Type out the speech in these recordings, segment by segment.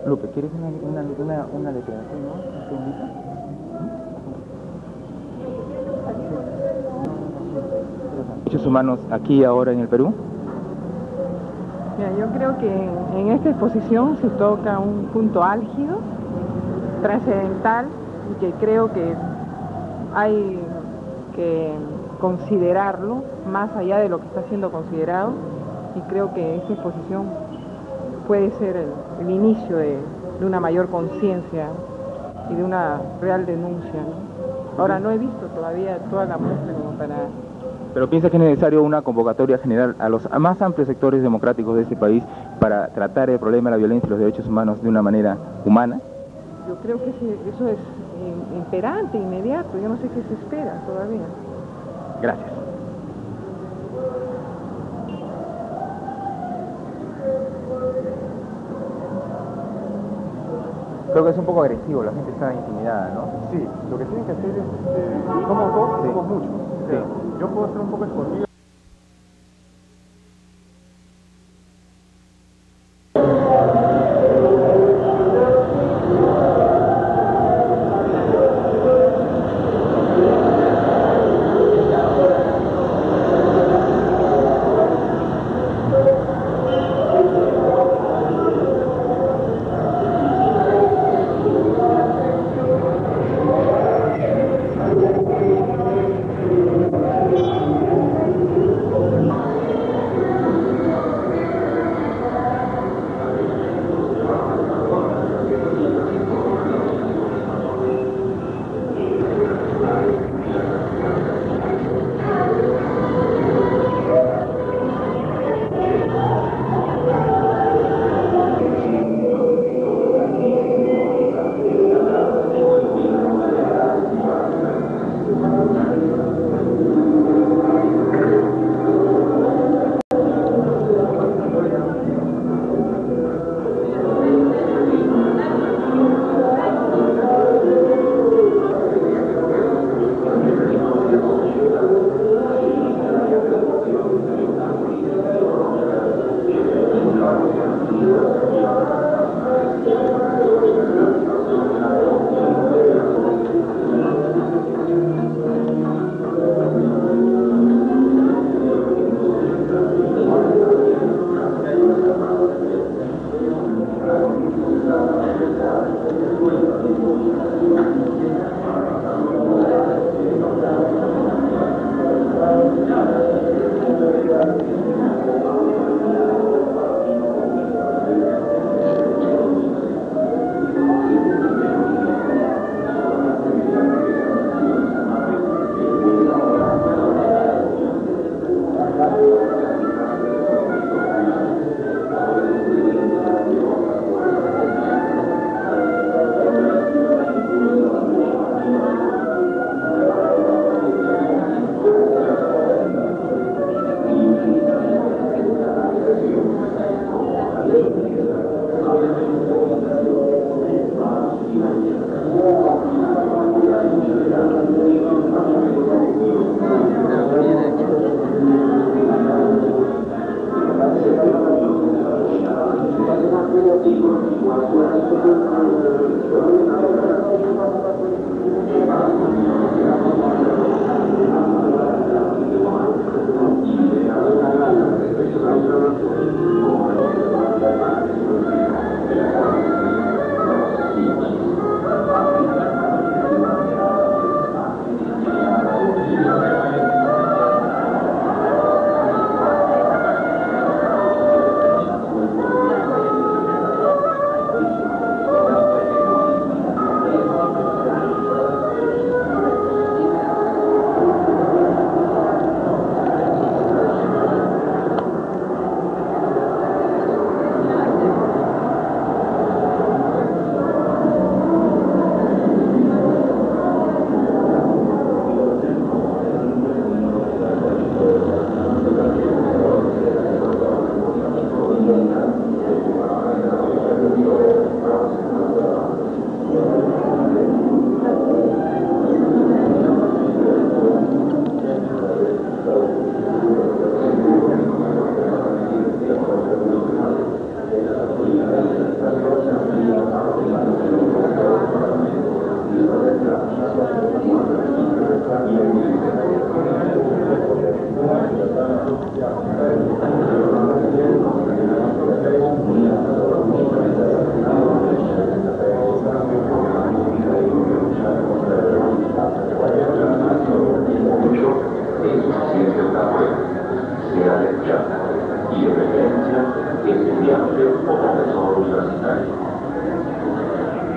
Lupe, ¿quieres una declaración, no? ¿Un segundito? ¿Derechos humanos aquí ahora en el Perú? Mira, yo creo que en esta exposición se toca un punto álgido, trascendental, y que creo que hay que considerarlo más allá de lo que está siendo considerado, y creo que esta exposición puede ser el inicio de una mayor conciencia y de una real denuncia, ¿no? Ahora, no he visto todavía toda la muestra como para... ¿Pero piensa que es necesario una convocatoria general a los más amplios sectores democráticos de este país para tratar el problema de la violencia y los derechos humanos de una manera humana? Yo creo que eso es imperante, inmediato. Yo no sé qué se espera todavía. Gracias. Creo que es un poco agresivo, la gente está intimidada, ¿no? Sí, lo que tienen que hacer es, somos dos, Sí. somos muchos. O sea, yo puedo estar un poco escondido.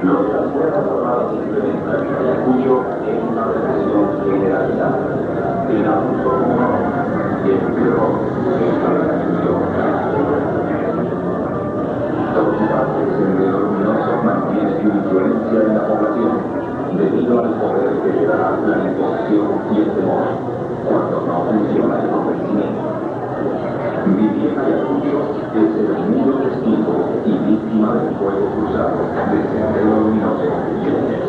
Lo de las Fuerzas Armadas implementa el Ayacucho es una represión generalizada del abuso y el terror de esta represión. Autoridades del Luminoso mantiene su influencia en la población debido al poder que le da la negociación y el temor cuando no funciona el convencimiento. Vivir en Ayacucho es el mundo testigo y víctima del fuego cruzado de Sendero Luminoso y el ejército.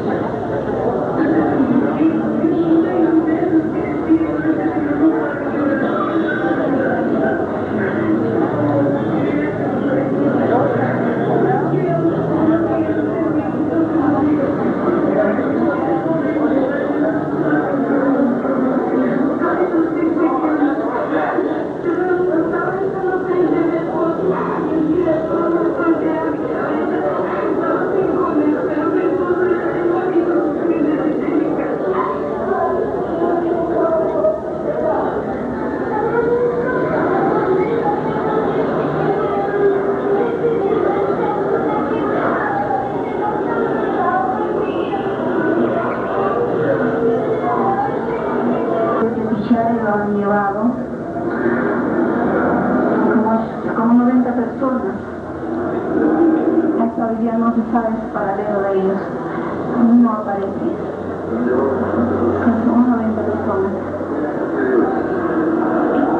Lo han llevado como 90 personas. Hasta hoy día no se sabe el paradero de ellos, no aparece. Son 90 personas.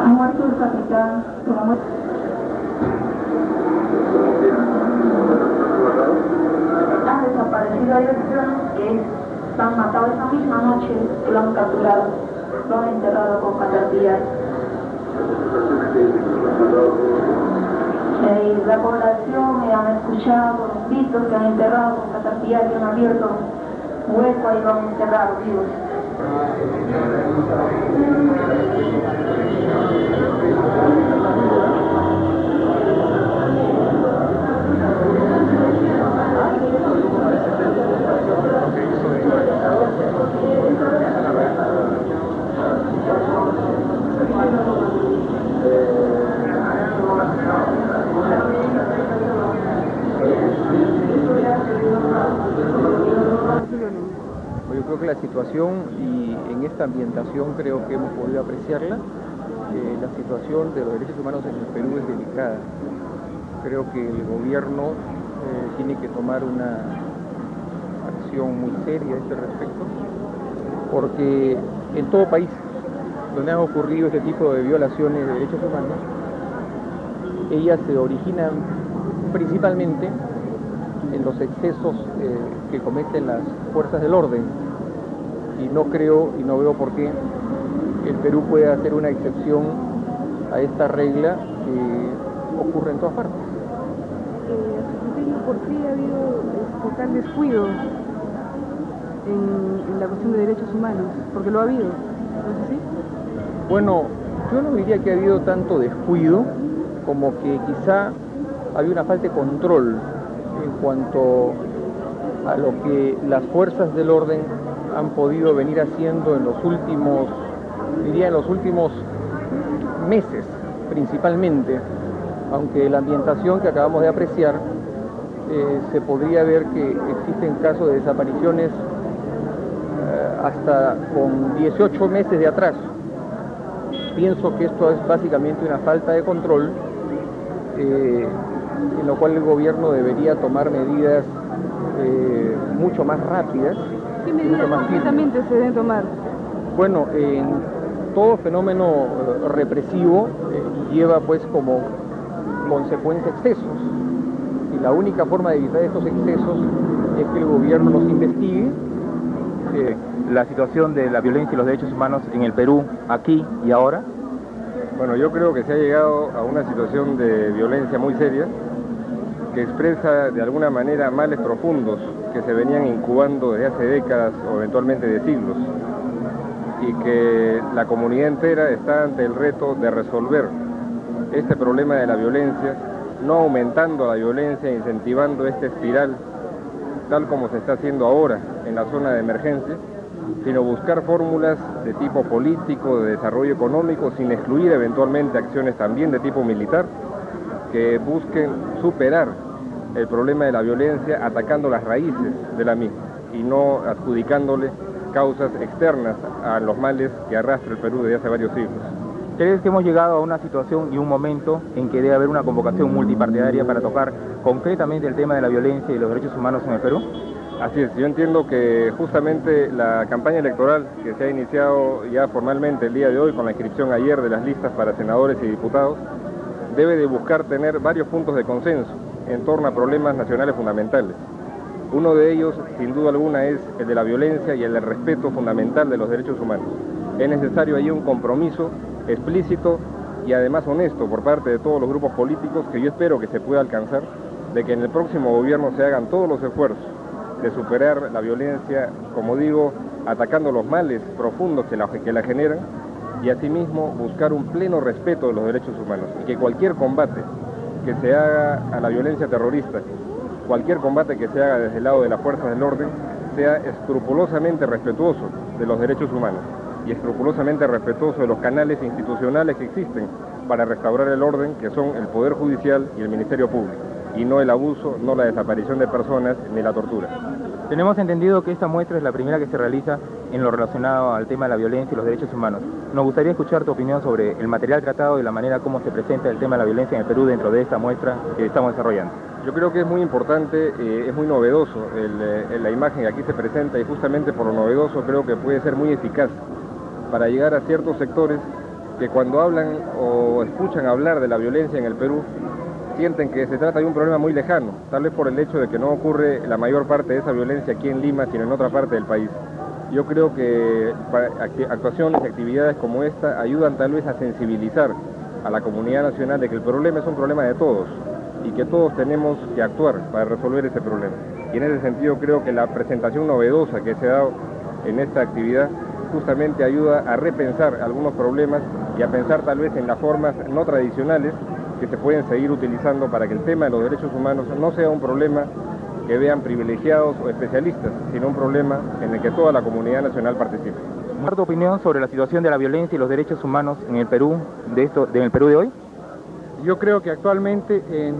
Ha muerto el capitán, han desaparecido. Hay versiones que lo han matado esa misma noche, que lo han capturado. Lo han enterrado con caterpillar. La población han escuchado los gritos que han enterrado con caterpillar, que han abierto un hueco y lo han enterrado vivos. Yo creo que la situación, y en esta ambientación creo que hemos podido apreciarla, la situación de los derechos humanos en el Perú es delicada. Creo que el gobierno tiene que tomar una acción muy seria a este respecto, porque en todo país donde han ocurrido este tipo de violaciones de derechos humanos, ellas se originan principalmente en los excesos que cometen las fuerzas del orden, y no creo y no veo por qué el Perú pueda hacer una excepción a esta regla que ocurre en todas partes. ¿Por qué ha habido tal descuido en la cuestión de derechos humanos? Porque lo ha habido, ¿no es así? Bueno, yo no diría que ha habido tanto descuido como que quizá había una falta de control en cuanto a lo que las fuerzas del orden han podido venir haciendo en los últimos, diría en los últimos meses principalmente, aunque la ambientación que acabamos de apreciar se podría ver que existen casos de desapariciones hasta con 18 meses de atraso. Pienso que esto es básicamente una falta de control, en lo cual el gobierno debería tomar medidas mucho más rápidas. ¿Qué medidas concretamente se deben tomar? Bueno, en todo fenómeno represivo lleva pues como consecuencia excesos, y la única forma de evitar estos excesos es que el gobierno los investigue. La situación de la violencia y los derechos humanos en el Perú, aquí y ahora. Bueno, yo creo que se ha llegado a una situación de violencia muy seria, que expresa de alguna manera males profundos que se venían incubando desde hace décadas o eventualmente de siglos, y que la comunidad entera está ante el reto de resolver este problema de la violencia, no aumentando la violencia, incentivando esta espiral, tal como se está haciendo ahora en la zona de emergencia, sino buscar fórmulas de tipo político, de desarrollo económico, sin excluir eventualmente acciones también de tipo militar, que busquen superar el problema de la violencia atacando las raíces de la misma y no adjudicándole causas externas a los males que arrastra el Perú desde hace varios siglos. ¿Crees que hemos llegado a una situación y un momento en que debe haber una convocación multipartidaria para tocar concretamente el tema de la violencia y los derechos humanos en el Perú? Así es, yo entiendo que justamente la campaña electoral que se ha iniciado ya formalmente el día de hoy con la inscripción ayer de las listas para senadores y diputados debe de buscar tener varios puntos de consenso en torno a problemas nacionales fundamentales. Uno de ellos, sin duda alguna, es el de la violencia y el del respeto fundamental de los derechos humanos. Es necesario ahí un compromiso explícito y además honesto por parte de todos los grupos políticos que yo espero que se pueda alcanzar, de que en el próximo gobierno se hagan todos los esfuerzos de superar la violencia, como digo, atacando los males profundos que la generan y asimismo buscar un pleno respeto de los derechos humanos y que cualquier combate que se haga a la violencia terrorista, cualquier combate que se haga desde el lado de las fuerzas del orden, sea escrupulosamente respetuoso de los derechos humanos y escrupulosamente respetuoso de los canales institucionales que existen para restaurar el orden, que son el Poder Judicial y el Ministerio Público, y no el abuso, no la desaparición de personas ni la tortura. Tenemos entendido que esta muestra es la primera que se realiza en lo relacionado al tema de la violencia y los derechos humanos. Nos gustaría escuchar tu opinión sobre el material tratado y la manera como se presenta el tema de la violencia en el Perú dentro de esta muestra que estamos desarrollando. Yo creo que es muy importante, es muy novedoso la imagen que aquí se presenta y justamente por lo novedoso creo que puede ser muy eficaz para llegar a ciertos sectores que cuando hablan o escuchan hablar de la violencia en el Perú sienten que se trata de un problema muy lejano, tal vez por el hecho de que no ocurre la mayor parte de esa violencia aquí en Lima, sino en otra parte del país. Yo creo que actuaciones y actividades como esta ayudan tal vez a sensibilizar a la comunidad nacional de que el problema es un problema de todos y que todos tenemos que actuar para resolver ese problema. Y en ese sentido creo que la presentación novedosa que se ha dado en esta actividad justamente ayuda a repensar algunos problemas y a pensar tal vez en las formas no tradicionales que se pueden seguir utilizando para que el tema de los derechos humanos no sea un problema que vean privilegiados o especialistas, sino un problema en el que toda la comunidad nacional participe. ¿Cuál es tu opinión sobre la situación de la violencia y los derechos humanos en el Perú, en el Perú de hoy? Yo creo que actualmente en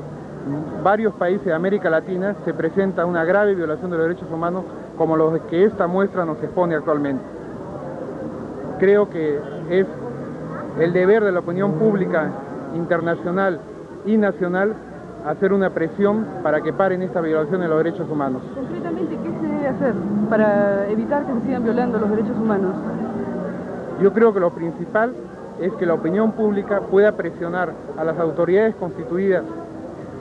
varios países de América Latina se presenta una grave violación de los derechos humanos como los que esta muestra nos expone actualmente. Creo que es el deber de la opinión pública internacional y nacional hacer una presión para que paren esta violación de los derechos humanos. Concretamente, ¿qué se debe hacer para evitar que se sigan violando los derechos humanos? Yo creo que lo principal es que la opinión pública pueda presionar a las autoridades constituidas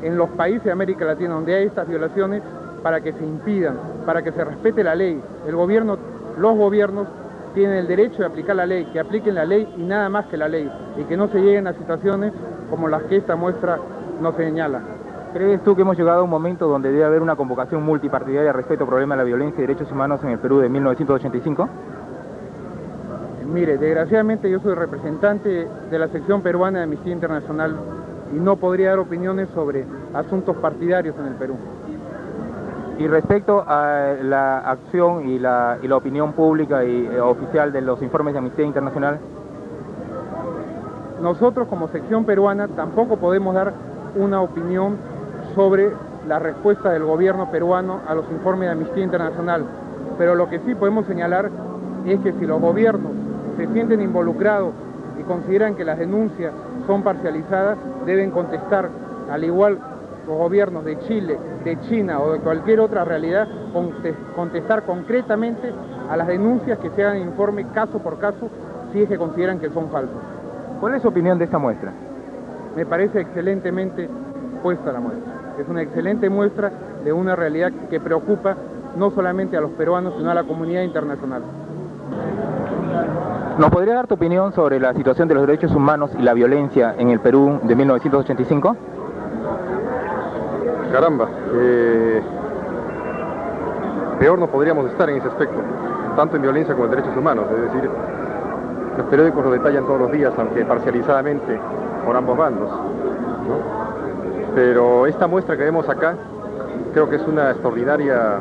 en los países de América Latina donde hay estas violaciones para que se impidan, para que se respete la ley. Los gobiernos tienen el derecho de aplicar la ley, que apliquen la ley y nada más que la ley, y que no se lleguen a situaciones como las que esta muestra nos señala. ¿Crees tú que hemos llegado a un momento donde debe haber una convocación multipartidaria respecto al problema de la violencia y derechos humanos en el Perú de 1985? Mire, desgraciadamente yo soy representante de la sección peruana de Amnistía Internacional y no podría dar opiniones sobre asuntos partidarios en el Perú. Y respecto a la acción y la opinión pública y oficial de los informes de Amnistía Internacional, nosotros como sección peruana tampoco podemos dar una opinión sobre la respuesta del gobierno peruano a los informes de Amnistía Internacional, pero lo que sí podemos señalar es que si los gobiernos se sienten involucrados y consideran que las denuncias son parcializadas, deben contestar, al igual los gobiernos de Chile, de China o de cualquier otra realidad, contestar concretamente a las denuncias que se hagan en informe caso por caso si es que consideran que son falsos. ¿Cuál es su opinión de esta muestra? Me parece excelentemente puesta la muestra. Es una excelente muestra de una realidad que preocupa no solamente a los peruanos, sino a la comunidad internacional. ¿Nos podría dar tu opinión sobre la situación de los derechos humanos y la violencia en el Perú de 1985? Caramba, peor no podríamos estar en ese aspecto, tanto en violencia como en derechos humanos, es decir, los periódicos lo detallan todos los días, aunque parcializadamente por ambos bandos, ¿no? Pero esta muestra que vemos acá, creo que es una extraordinaria,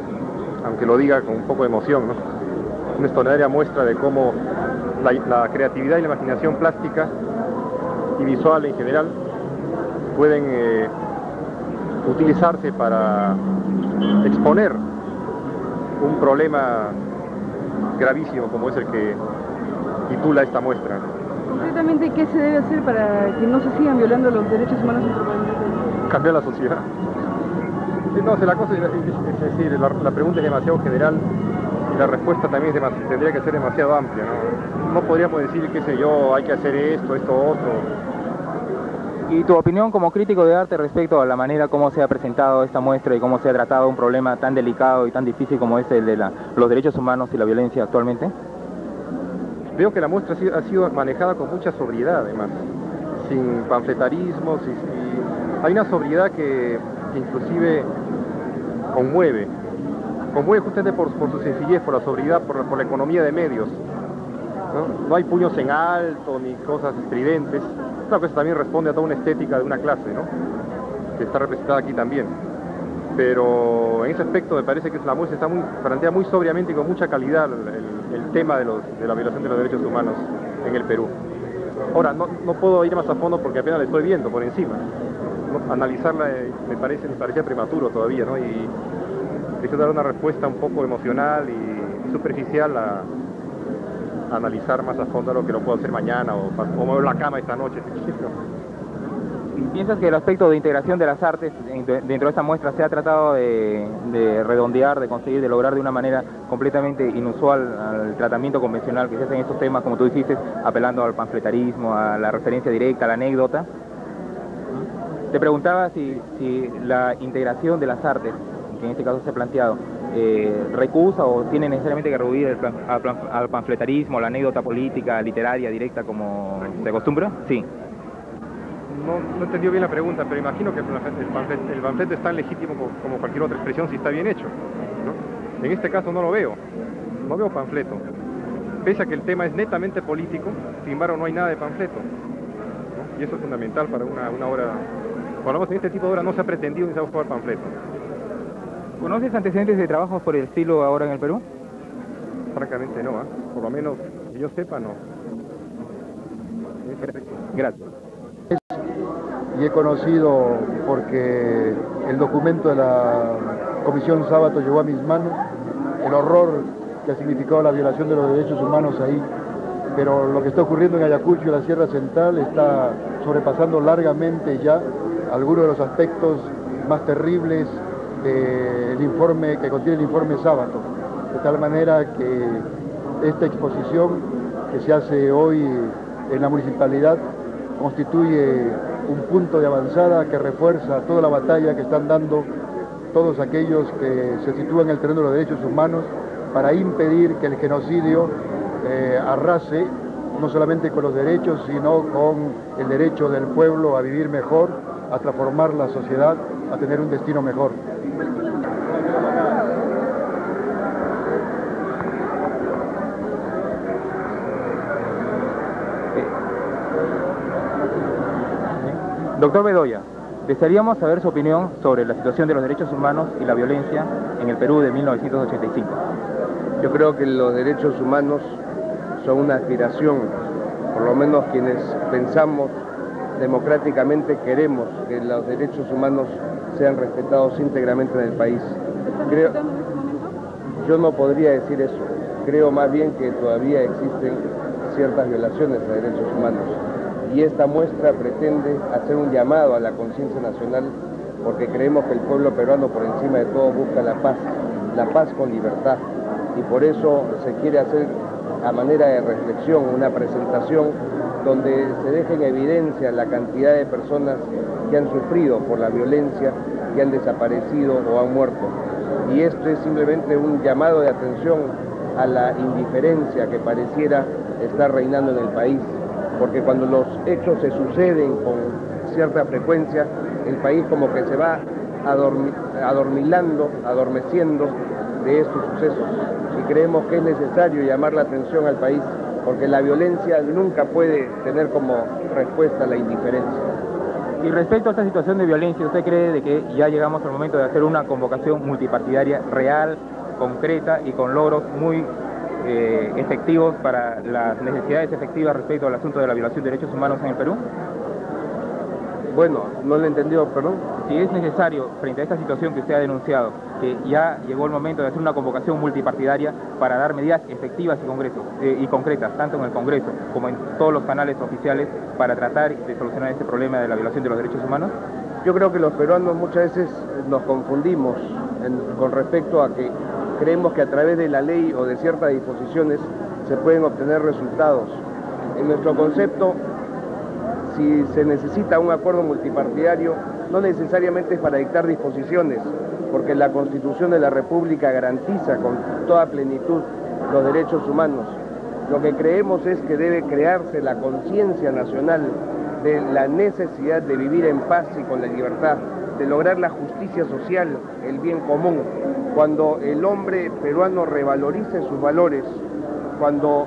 aunque lo diga con un poco de emoción, ¿no? Una extraordinaria muestra de cómo la creatividad y la imaginación plástica y visual en general pueden utilizarse para exponer un problema gravísimo como es el que titula esta muestra. Concretamente, ¿qué se debe hacer para que no se sigan violando los derechos humanos en nuestro país? Cambiar la sociedad. No sé, la cosa es decir, la pregunta es demasiado general y la respuesta también tendría que ser demasiado amplia, ¿no? No podríamos decir, qué sé yo, hay que hacer esto, otro. ¿Y tu opinión como crítico de arte respecto a la manera como se ha presentado esta muestra y cómo se ha tratado un problema tan delicado y tan difícil como es el de los derechos humanos y la violencia actualmente? Veo que la muestra ha sido manejada con mucha sobriedad, además, sin panfletarismos, y hay una sobriedad que inclusive conmueve justamente por su sencillez, por la sobriedad, por la economía de medios. ¿No? No hay puños en alto ni cosas estridentes. Esta cosa también responde a toda una estética de una clase, ¿no? Que está representada aquí también. Pero en ese aspecto me parece que la muestra plantea muy sobriamente y con mucha calidad el tema de la violación de los derechos humanos en el Perú. Ahora, no puedo ir más a fondo porque apenas la estoy viendo por encima, ¿no? Analizarla me parecía prematuro todavía, ¿no? Y quisiera dar una respuesta un poco emocional y superficial a analizar más a fondo lo que lo puedo hacer mañana o mover la cama esta noche. ¿Piensas que el aspecto de integración de las artes dentro de esta muestra se ha tratado de redondear, de conseguir, de lograr de una manera completamente inusual al tratamiento convencional que se hace en estos temas, como tú dijiste, apelando al panfletarismo, a la referencia directa, a la anécdota? Te preguntaba si la integración de las artes, que en este caso se ha planteado, recusa o tiene necesariamente que rehuir al panfletarismo, la anécdota política, literaria, directa, como se acostumbra? Sí. No entendió bien la pregunta, pero imagino que el panfleto es tan legítimo como cualquier otra expresión si está bien hecho, ¿no? En este caso no veo panfleto. Pese a que el tema es netamente político, sin embargo no hay nada de panfleto, ¿no? Y eso es fundamental para una obra. Por lo menos en este tipo de obra no se ha pretendido ni se ha buscado el panfleto. ¿Conoces antecedentes de trabajos por el estilo ahora en el Perú? Francamente no, por lo menos que yo sepa no. Gracias. Y he conocido porque el documento de la Comisión Sábato llegó a mis manos, el horror que ha significado la violación de los derechos humanos ahí, pero lo que está ocurriendo en Ayacucho y la Sierra Central está sobrepasando largamente ya algunos de los aspectos más terribles del informe que contiene el informe Sábato, de tal manera que esta exposición que se hace hoy en la municipalidad constituye un punto de avanzada que refuerza toda la batalla que están dando todos aquellos que se sitúan en el terreno de los derechos humanos para impedir que el genocidio arrase no solamente con los derechos, sino con el derecho del pueblo a vivir mejor, a transformar la sociedad, a tener un destino mejor. Doctor Bedoya, desearíamos saber su opinión sobre la situación de los derechos humanos y la violencia en el Perú de 1985. Yo creo que los derechos humanos son una aspiración, por lo menos quienes pensamos democráticamente queremos que los derechos humanos sean respetados íntegramente en el país. Yo no podría decir eso, creo más bien que todavía existen ciertas violaciones de derechos humanos. Y esta muestra pretende hacer un llamado a la conciencia nacional porque creemos que el pueblo peruano por encima de todo busca la paz con libertad, y por eso se quiere hacer a manera de reflexión una presentación donde se deje en evidencia la cantidad de personas que han sufrido por la violencia, que han desaparecido o han muerto. Y esto es simplemente un llamado de atención a la indiferencia que pareciera estar reinando en el país, porque cuando los hechos se suceden con cierta frecuencia, el país como que se va adormeciendo de estos sucesos. Y creemos que es necesario llamar la atención al país, porque la violencia nunca puede tener como respuesta la indiferencia. Y respecto a esta situación de violencia, ¿usted cree de que ya llegamos al momento de hacer una convocación multipartidaria real, concreta y con logros muy efectivos para las necesidades efectivas respecto al asunto de la violación de derechos humanos en el Perú? Bueno, no lo he entendido, perdón. si es necesario, frente a esta situación que usted ha denunciado, que ya llegó el momento de hacer una convocación multipartidaria para dar medidas efectivas y concretas, tanto en el Congreso como en todos los canales oficiales, para tratar de solucionar este problema de la violación de los derechos humanos? Yo creo que los peruanos muchas veces nos confundimos con respecto a que creemos que a través de la ley o de ciertas disposiciones se pueden obtener resultados. En nuestro concepto, si se necesita un acuerdo multipartidario, no necesariamente es para dictar disposiciones, porque la Constitución de la República garantiza con toda plenitud los derechos humanos. Lo que creemos es que debe crearse la conciencia nacional de la necesidad de vivir en paz y con la libertad, de lograr la justicia social, el bien común. Cuando el hombre peruano revalorice sus valores, cuando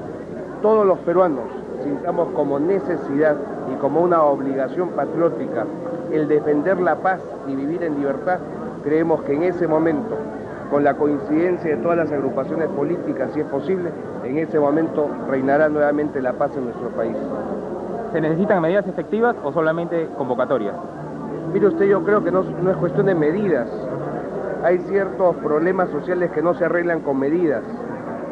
todos los peruanos sintamos como necesidad y como una obligación patriótica el defender la paz y vivir en libertad, creemos que en ese momento, con la coincidencia de todas las agrupaciones políticas, si es posible, en ese momento reinará nuevamente la paz en nuestro país. ¿Se necesitan medidas efectivas o solamente convocatorias? Mire usted, yo creo que no es cuestión de medidas. Hay ciertos problemas sociales que no se arreglan con medidas.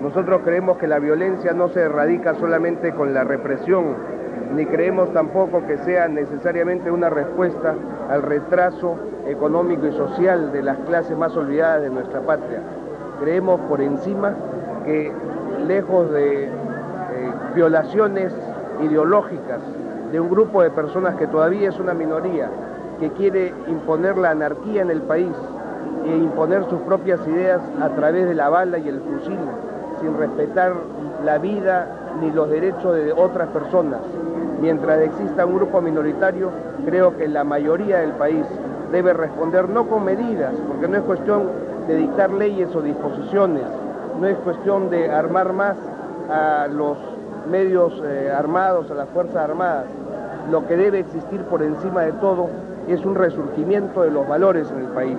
Nosotros creemos que la violencia no se erradica solamente con la represión, ni creemos tampoco que sea necesariamente una respuesta al retraso económico y social de las clases más olvidadas de nuestra patria. Creemos por encima que, lejos de violaciones ideológicas de un grupo de personas que todavía es una minoría, que quiere imponer la anarquía en el país e imponer sus propias ideas a través de la bala y el fusil, sin respetar la vida ni los derechos de otras personas. Mientras exista un grupo minoritario, creo que la mayoría del país debe responder no con medidas, porque no es cuestión de dictar leyes o disposiciones, no es cuestión de armar más a los medios armados, a las Fuerzas Armadas. Lo que debe existir por encima de todo es un resurgimiento de los valores en el país.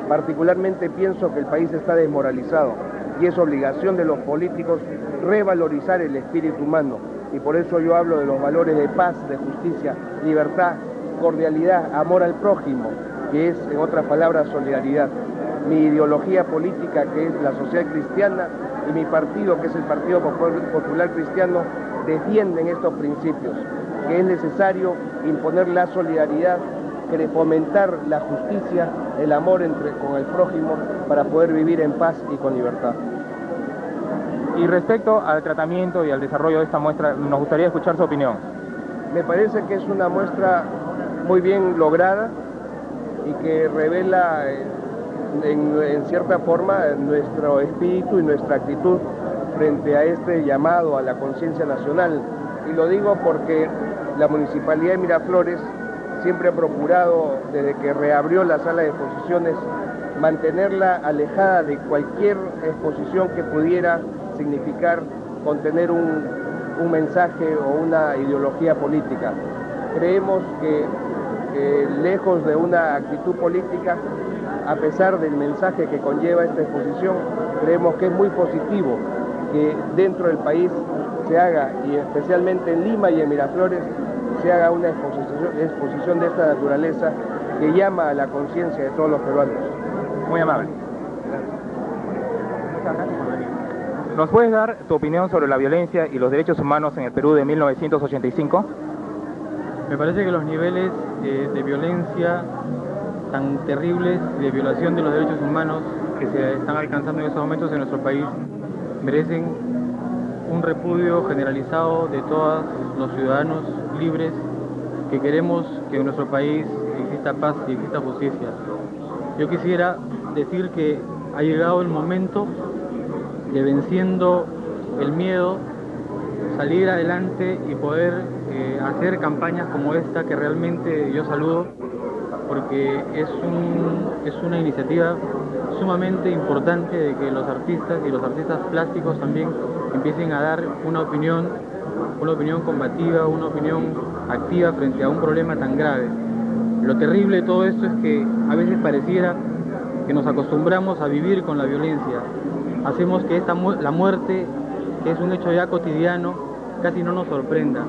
Particularmente pienso que el país está desmoralizado y es obligación de los políticos revalorizar el espíritu humano, y por eso yo hablo de los valores de paz, de justicia, libertad, cordialidad, amor al prójimo, que es, en otras palabras, solidaridad. Mi ideología política, que es la social cristiana, y mi partido, que es el Partido Popular Cristiano, defienden estos principios, que es necesario imponer la solidaridad, fomentar la justicia, el amor con el prójimo, para poder vivir en paz y con libertad. Y respecto al tratamiento y al desarrollo de esta muestra, nos gustaría escuchar su opinión. Me parece que es una muestra muy bien lograda y que revela en cierta forma nuestro espíritu y nuestra actitud frente a este llamado a la conciencia nacional. Y lo digo porque la Municipalidad de Miraflores siempre ha procurado, desde que reabrió la sala de exposiciones, mantenerla alejada de cualquier exposición que pudiera significar contener un mensaje o una ideología política. Creemos que lejos de una actitud política, a pesar del mensaje que conlleva esta exposición, creemos que es muy positivo que dentro del país se haga, y especialmente en Lima y en Miraflores, se haga una exposición de esta naturaleza que llama a la conciencia de todos los peruanos. Muy amable. ¿Nos puedes dar tu opinión sobre la violencia y los derechos humanos en el Perú de 1985? Me parece que los niveles de violencia tan terribles, de violación de los derechos humanos que se están alcanzando en estos momentos en nuestro país, merecen un repudio generalizado de todos los ciudadanos libres que queremos que en nuestro país exista paz y exista justicia. Yo quisiera decir que ha llegado el momento de, venciendo el miedo, salir adelante y poder hacer campañas como esta, que realmente yo saludo, porque es una iniciativa sumamente importante de que los artistas y los artistas plásticos también empiecen a dar una opinión combativa, una opinión activa frente a un problema tan grave. Lo terrible de todo esto es que a veces pareciera que nos acostumbramos a vivir con la violencia. Hacemos que la muerte, que es un hecho ya cotidiano, casi no nos sorprenda.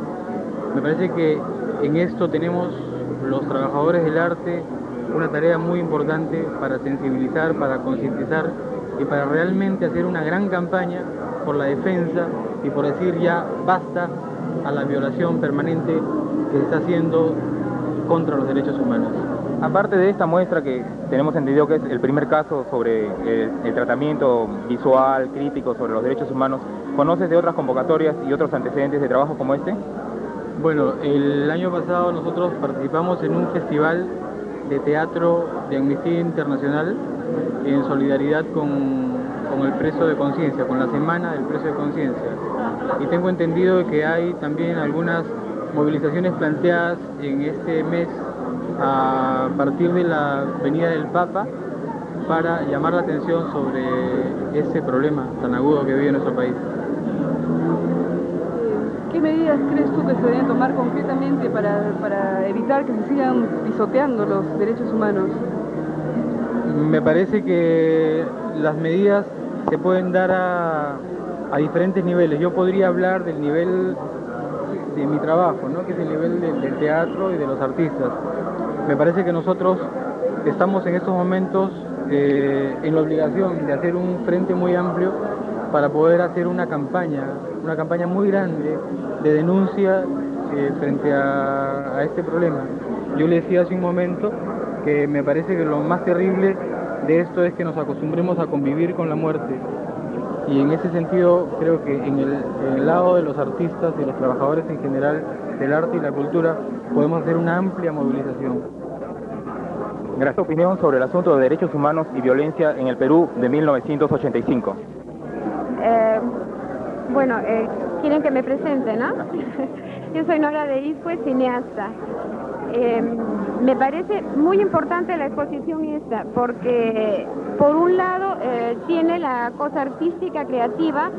Me parece que en esto tenemos los trabajadores del arte, una tarea muy importante para sensibilizar, para concientizar y para realmente hacer una gran campaña por la defensa y por decir ya basta a la violación permanente que se está haciendo contra los derechos humanos. Aparte de esta muestra que tenemos entendido que es el primer caso sobre el tratamiento visual, crítico sobre los derechos humanos, ¿conoces de otras convocatorias y otros antecedentes de trabajo como este? Bueno, el año pasado nosotros participamos en un festival de teatro de Amnistía Internacional en solidaridad con el preso de conciencia, con la Semana del Preso de Conciencia. Y tengo entendido que hay también algunas movilizaciones planteadas en este mes a partir de la venida del Papa para llamar la atención sobre ese problema tan agudo que vive nuestro país. ¿Qué medidas crees tú que se deben tomar concretamente para evitar que se sigan pisoteando los derechos humanos? Me parece que las medidas se pueden dar a diferentes niveles. Yo podría hablar del nivel de mi trabajo, ¿no? Que es el nivel del teatro y de los artistas. Me parece que nosotros estamos en estos momentos en la obligación de hacer un frente muy amplio para poder hacer una campaña muy grande de denuncia frente a este problema. Yo le decía hace un momento que me parece que lo más terrible de esto es que nos acostumbremos a convivir con la muerte. Y en ese sentido creo que en el lado de los artistas y los trabajadores en general del arte y la cultura podemos hacer una amplia movilización. Gracias. ¿Tu opinión sobre el asunto de derechos humanos y violencia en el Perú de 1985? Quieren que me presente, ¿no? Yo soy Nora de Iscue, cineasta. Me parece muy importante la exposición esta, porque por un lado tiene la cosa artística, creativa,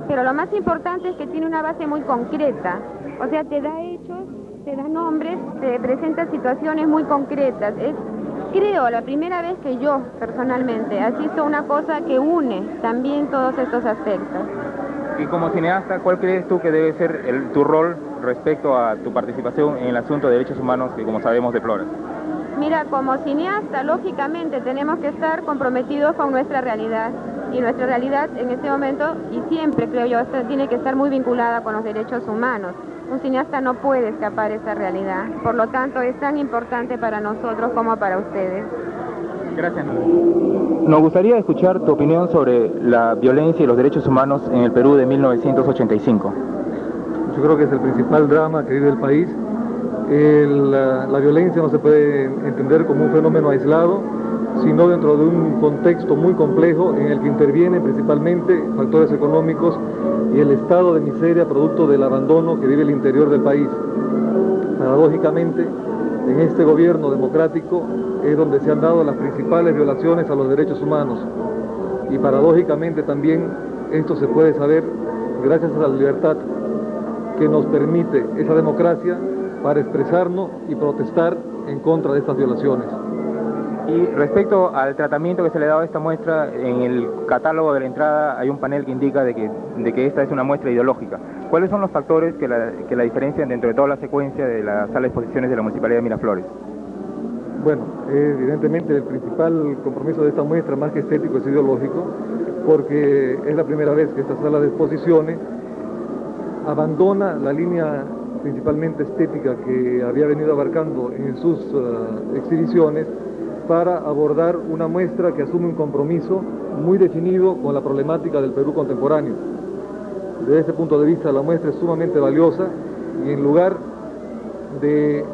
pero lo más importante es que tiene una base muy concreta. O sea, te da hechos, te da nombres, te presenta situaciones muy concretas. Es, creo, la primera vez que yo personalmente asisto a una cosa que une también todos estos aspectos. Y como cineasta, ¿cuál crees tú que debe ser tu rol respecto a tu participación en el asunto de derechos humanos que, como sabemos, deplora? Mira, como cineasta, lógicamente tenemos que estar comprometidos con nuestra realidad. Y nuestra realidad en este momento, y siempre creo yo, tiene que estar muy vinculada con los derechos humanos. Un cineasta no puede escapar de esa realidad. Por lo tanto, es tan importante para nosotros como para ustedes. Gracias. Nos gustaría escuchar tu opinión sobre la violencia y los derechos humanos en el Perú de 1985. Yo creo que es el principal drama que vive el país. La violencia no se puede entender como un fenómeno aislado, sino dentro de un contexto muy complejo en el que intervienen principalmente factores económicos y el estado de miseria producto del abandono que vive el interior del país. Paradójicamente, en este gobierno democrático es donde se han dado las principales violaciones a los derechos humanos, y paradójicamente también esto se puede saber gracias a la libertad que nos permite esa democracia para expresarnos y protestar en contra de estas violaciones. Y respecto al tratamiento que se le ha dado a esta muestra, en el catálogo de la entrada hay un panel que indica de que esta es una muestra ideológica. ¿Cuáles son los factores que la diferencian dentro de toda la secuencia de la sala de exposiciones de la Municipalidad de Miraflores? Bueno, evidentemente el principal compromiso de esta muestra, más que estético, es ideológico, porque es la primera vez que esta sala de exposiciones abandona la línea principalmente estética que había venido abarcando en sus exhibiciones para abordar una muestra que asume un compromiso muy definido con la problemática del Perú contemporáneo. Desde este punto de vista, la muestra es sumamente valiosa y en lugar de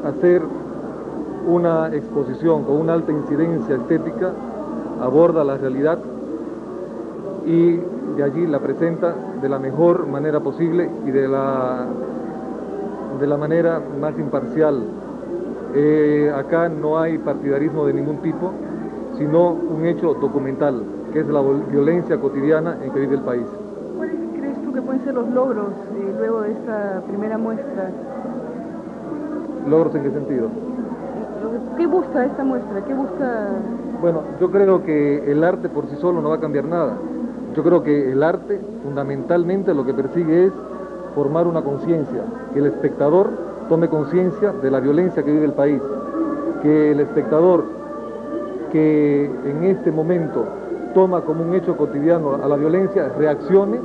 hacer una exposición con una alta incidencia estética, aborda la realidad y de allí la presenta de la mejor manera posible y de la manera más imparcial. Acá no hay partidarismo de ningún tipo, sino un hecho documental, que es la violencia cotidiana en que vive el país. ¿Cuáles crees tú que pueden ser los logros luego de esta primera muestra? ¿Logros en qué sentido? ¿Qué busca esta muestra? ¿Qué busca? Bueno, yo creo que el arte por sí solo no va a cambiar nada. Yo creo que el arte fundamentalmente lo que persigue es formar una conciencia, que el espectador tome conciencia de la violencia que vive el país, que el espectador que en este momento toma como un hecho cotidiano a la violencia reaccione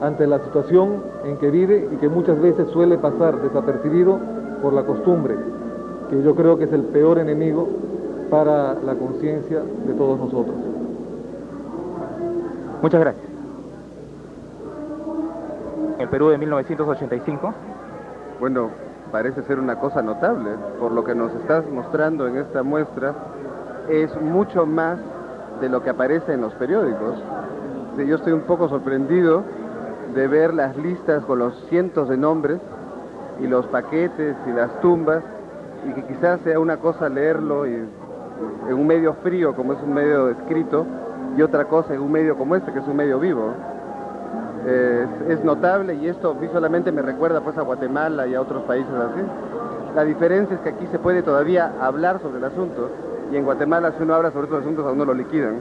ante la situación en que vive y que muchas veces suele pasar desapercibido por la costumbre, que yo creo que es el peor enemigo para la conciencia de todos nosotros. Muchas gracias. El Perú de 1985. Bueno, parece ser una cosa notable. Por lo que nos estás mostrando en esta muestra, es mucho más de lo que aparece en los periódicos. Yo estoy un poco sorprendido de ver las listas con los cientos de nombres y los paquetes y las tumbas, y que quizás sea una cosa leerlo en un medio frío como es un medio escrito, y otra cosa en un medio como este que es un medio vivo. Es notable, y esto visualmente me recuerda pues a Guatemala y a otros países así. La diferencia es que aquí se puede todavía hablar sobre el asunto, y en Guatemala si uno habla sobre estos asuntos a uno lo liquidan.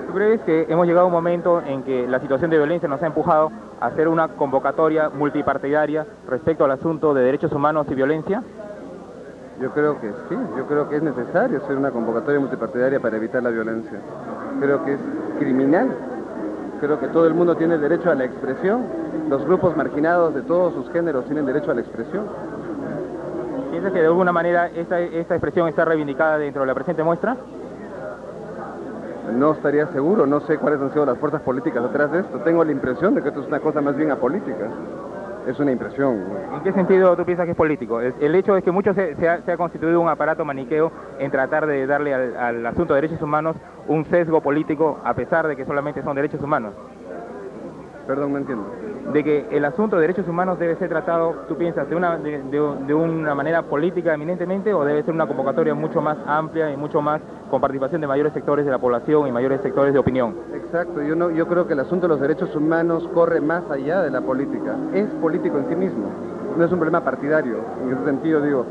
¿Tú crees que hemos llegado a un momento en que la situación de violencia nos ha empujado a hacer una convocatoria multipartidaria respecto al asunto de derechos humanos y violencia? Yo creo que sí, yo creo que es necesario hacer una convocatoria multipartidaria para evitar la violencia. Creo que es criminal. Creo que todo el mundo tiene derecho a la expresión. Los grupos marginados de todos sus géneros tienen derecho a la expresión. ¿Piensas que de alguna manera esta expresión está reivindicada dentro de la presente muestra? No estaría seguro, no sé cuáles han sido las fuerzas políticas detrás de esto. Tengo la impresión de que esto es una cosa más bien apolítica. Es una impresión. ¿En qué sentido tú piensas que es político? El hecho es que mucho se ha constituido un aparato maniqueo en tratar de darle al asunto de derechos humanos un sesgo político, a pesar de que solamente son derechos humanos. Perdón, no entiendo. De que el asunto de derechos humanos debe ser tratado, ¿tú piensas, de una manera política eminentemente, o debe ser una convocatoria mucho más amplia y mucho más con participación de mayores sectores de la población y mayores sectores de opinión? Exacto, yo creo que el asunto de los derechos humanos corre más allá de la política. Es político en sí mismo, no es un problema partidario. En ese sentido digo,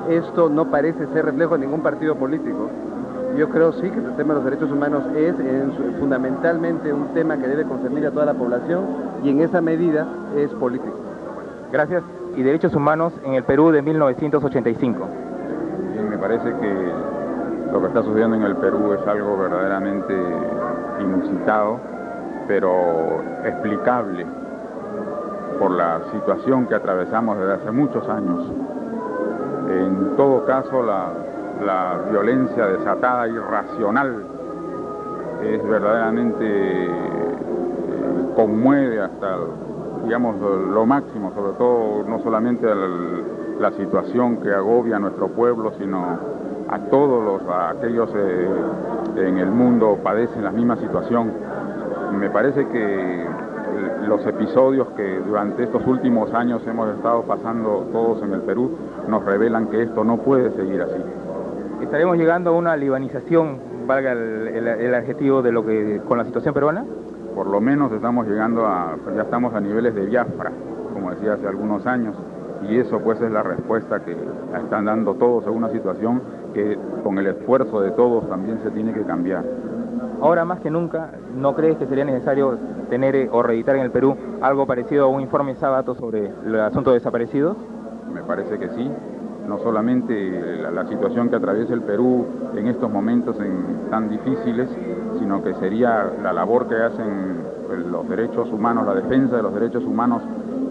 esto no parece ser reflejo de ningún partido político. Yo creo sí que el tema de los derechos humanos es fundamentalmente un tema que debe concernir a toda la población, y en esa medida es político. Gracias. ¿Y derechos humanos en el Perú de 1985? Bien, me parece que lo que está sucediendo en el Perú es algo verdaderamente inusitado, pero explicable por la situación que atravesamos desde hace muchos años. En todo caso, la violencia desatada, irracional, es verdaderamente conmueve hasta, digamos, lo máximo, sobre todo no solamente la situación que agobia a nuestro pueblo, sino a todos aquellos en el mundo padecen la misma situación. Me parece que los episodios que durante estos últimos años hemos estado pasando todos en el Perú nos revelan que esto no puede seguir así. ¿Estaremos llegando a una libanización, valga el adjetivo, de lo que con la situación peruana? Por lo menos estamos llegando ya estamos a niveles de Biafra, como decía hace algunos años, y eso pues es la respuesta que están dando todos a una situación que con el esfuerzo de todos también se tiene que cambiar. Ahora más que nunca, ¿no crees que sería necesario tener o reeditar en el Perú algo parecido a un informe Sábato sobre el asunto de desaparecidos? Me parece que sí. No solamente la situación que atraviesa el Perú en estos momentos tan difíciles, sino que sería la labor que hacen los derechos humanos, la defensa de los derechos humanos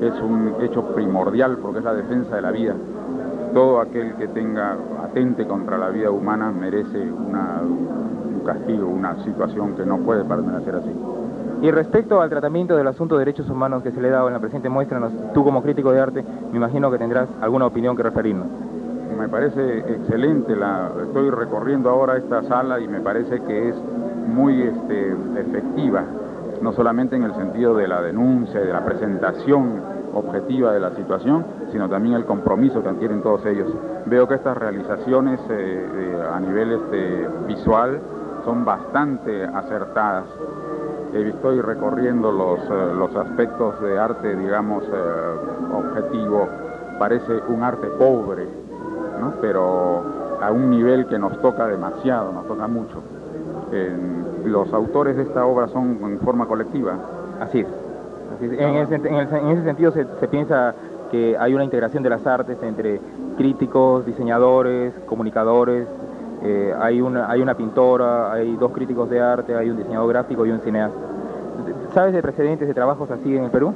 es un hecho primordial porque es la defensa de la vida. Todo aquel que atente contra la vida humana merece un castigo, una situación que no puede permanecer así. Y respecto al tratamiento del asunto de derechos humanos que se le ha dado en la presente muestra, tú como crítico de arte, me imagino que tendrás alguna opinión que referirnos. Me parece excelente, estoy recorriendo ahora esta sala y me parece que es muy efectiva, no solamente en el sentido de la denuncia y de la presentación objetiva de la situación, sino también el compromiso que adquieren todos ellos. Veo que estas realizaciones a nivel visual son bastante acertadas. Estoy recorriendo los aspectos de arte, digamos, objetivo. Parece un arte pobre, ¿no? Pero a un nivel que nos toca demasiado, nos toca mucho. Los autores de esta obra son en forma colectiva. Así es. En ese sentido se piensa que hay una integración de las artes entre críticos, diseñadores, comunicadores, hay una pintora, hay 2 críticos de arte, hay un diseñador gráfico y un cineasta. ¿Sabes de precedentes de trabajos así en el Perú?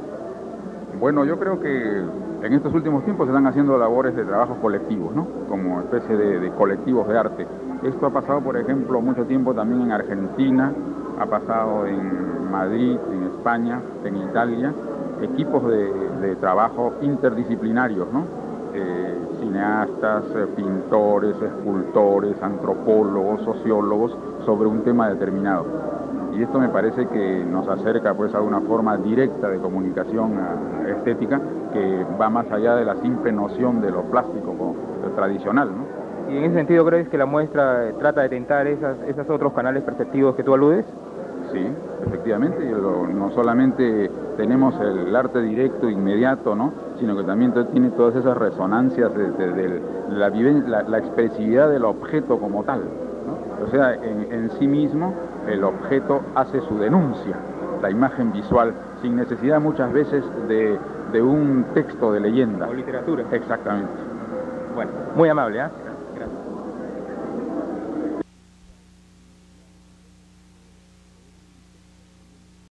Bueno, yo creo que en estos últimos tiempos se están haciendo labores de trabajos colectivos, ¿no? Como especie de colectivos de arte. Esto ha pasado, por ejemplo, mucho tiempo también en Argentina, ha pasado en Madrid, en España, en Italia, equipos de trabajo interdisciplinarios, ¿no? Cineastas, pintores, escultores, antropólogos, sociólogos, sobre un tema determinado. Y esto me parece que nos acerca pues a una forma directa de comunicación estética que va más allá de la simple noción de lo plástico tradicional, ¿no? Y en ese sentido, ¿crees que la muestra trata de tentar esos otros canales perceptivos que tú aludes? Sí, efectivamente, no solamente tenemos el arte directo, inmediato, ¿no? Sino que también tiene todas esas resonancias de la expresividad del objeto como tal, ¿no? O sea, en sí mismo el objeto hace su denuncia, la imagen visual, sin necesidad muchas veces de un texto de leyenda. O literatura. Exactamente. Bueno, muy amable, ¿eh?